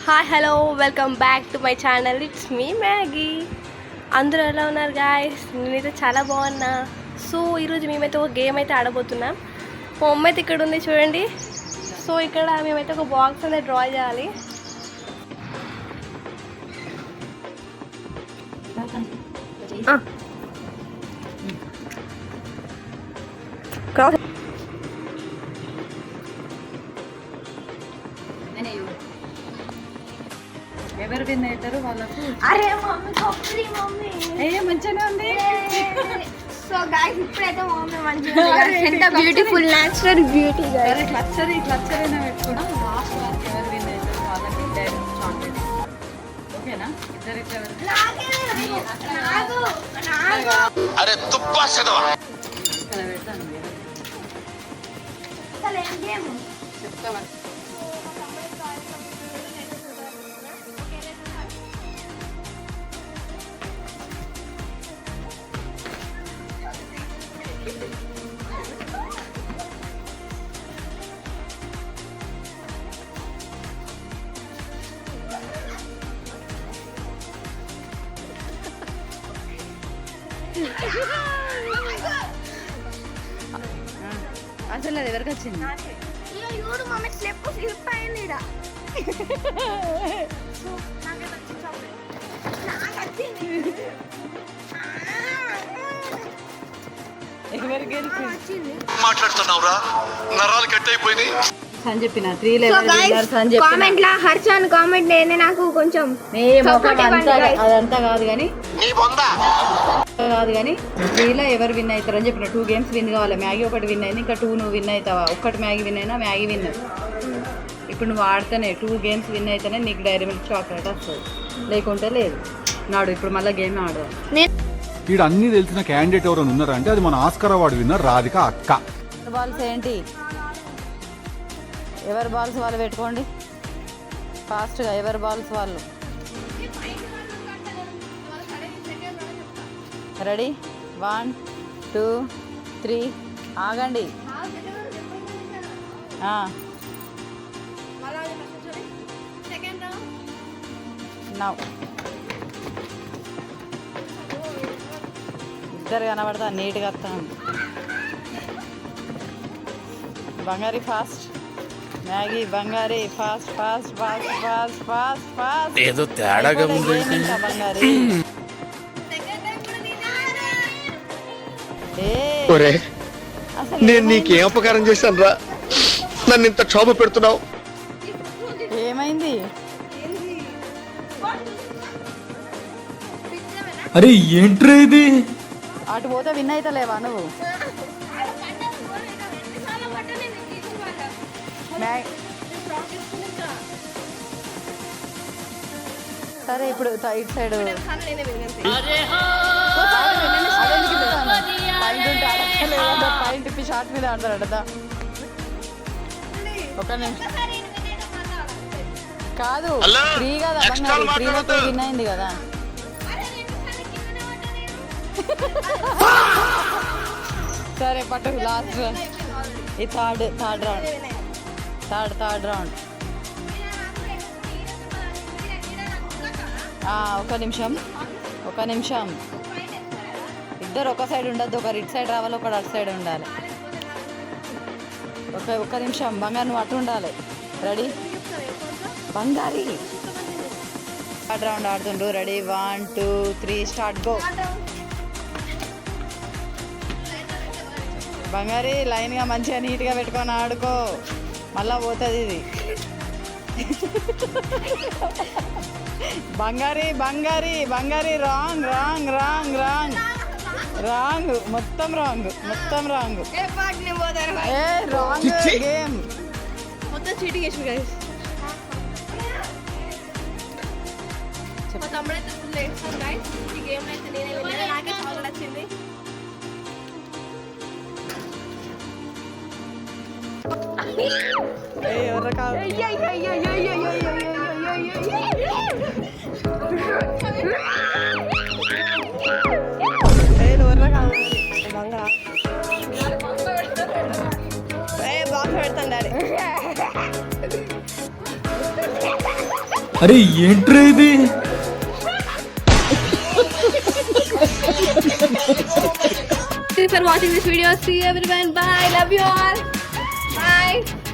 Hi hello welcome back to my channel. It's me Maggi. అందరూ ఎలా ఉన్నారు guys? నేనైతే చాలా బాగున్నా. సో ఈరోజు మేమైతే ఒక గేమ్ అయితే ఆడబోతున్నాం. మా అమ్మ అయితే ఇక్కడ ఉంది చూడండి. సో ఇక్కడ మేమైతే ఒక బాక్స్ అనేది డ్రా చేయాలి. ఎవరు విన్ అవుతారు వాళ్ళకు. అరే మమ్మీ కాఫీ మమ్మీ మంచిగానే ఉంది. సో గైస్ ఇప్పుడైతే మమ్మీ మంచిగా ఎంత బ్యూటిఫుల్ న్యాచురల్ బ్యూటీ గైస్. క్లచ్చర్ అయినా పెట్టుకోవడం. లాస్ట్ వరకు ఎవరు విన్ అవుతారు వాళ్ళకి డైరెక్ట్ చాక్లెట్. ఓకేనా? ఇద్దరు అరే తుప్పా చదవా ఇక్కడ పెడతాను. చెప్తావా? అసలు అది ఎవరికి వచ్చింది? ఎవరికి గెలిచింది? మాట్లాడుతున్నావురా, నరాలు కట్ అయిపోయింది అని చెప్పిన 3 లెవెల్ అని చెప్పిన. కామెంట్ లా హర్ష అని కామెంట్ చేయండి. నాకు కొంచెం అదంతా కాదు కానీ 3లో ఎవరు విన్ అవుతారు అని చెప్పిన. 2 గేమ్స్ విన్ కావాలి. మ్యాగీ ఒకటి విన్ అయింది, ఇంకా 2 నువ్వు విన్ అవుతావా? ఒక్కటి మ్యాగీ విన్ అయినా మ్యాగీ విన్. ఇప్పుడు నువ్వు ఆడితేనే 2 గేమ్స్ విన్ అయితేనే నీకు డైరీ మిల్క్ చాక్లెట్ వస్తుంది, లేకుంటే లేదు. నాడు ఇప్పుడు మళ్ళీ గేమ్ ఆడదాం. వీడు అన్ని తెలిసిన క్యాండిడేట్ ఎవరైనా ఉన్నారంటే అది మన ఆస్కార్ అవార్డు విన్నర్ రాధిక అక్క. బాల్స్ ఏంటి? ఎవరి బాల్స్ వాళ్ళు పెట్టుకోండి ఫాస్ట్గా. ఎవరి బాల్స్ వాళ్ళు. రెడీ? 1 2 3 ఆగండి. నవ్వు ఇద్దరు కనబడతా నీట్గా వస్తాను. బంగారీ ఫాస్ట్, మ్యాగీ బంగారీ fast fast fast fast fast fast. ఏదో తేడాగా ఉంది. బంగారీ నేను నీకేం అపకారం చేశాను రా? నన్ను ఇంత క్షోభ పెడుతున్నావు. ఏమైంది? అరే ఏంట్రా ఇది? అటు పోతే విన్ అవుతలేవా నువ్వు? సరే ఇప్పుడు ఇటు సైడ్ పాయింట్ ఇప్పి షార్ట్ మీద ఆడతాడదా? ఒక నిమిషం కాదు, 3 కదా బంగారు. 3లో విన్ అయింది కదా. సరే పట్టు. లాస్ట్ ఈ థర్డ్ రౌండ్. ఒక నిమిషం. ఇద్దరు ఒక సైడ్ ఉండద్దు. ఒకరు ఇటు సైడ్ రావాలి, ఒకరు అటు సైడ్ ఉండాలి. ఒక నిమిషం. బంగారు నువ్వు అటు ఉండాలి. రెడీ? బంగారీ థర్డ్ రౌండ్ ఆడుతుండ్రు. రెడీ? 1 2 3 స్టార్ట్. గో. బంగారీ లైన్గా మంచిగా నీట్గా పెట్టుకొని ఆడుకో. మళ్ళా పోతుంది ఇది. బంగారీ రాంగ్. మొత్తం రాంగ్. రాంగ్ గేమ్ మొత్తం చీటింగ్ చేసి గైస్. మా తమ్ముడైతే ఫుల్ వేస్తాను గైస్. ఈ గేమ్ అయితే నేనే నాకే చాలా నచ్చింది. బాగా పెడతాను డాడీ. అరే ఏంట్రా ఇది? Thank you for watching this video. See you everyone. Bye. Love you all. Bye.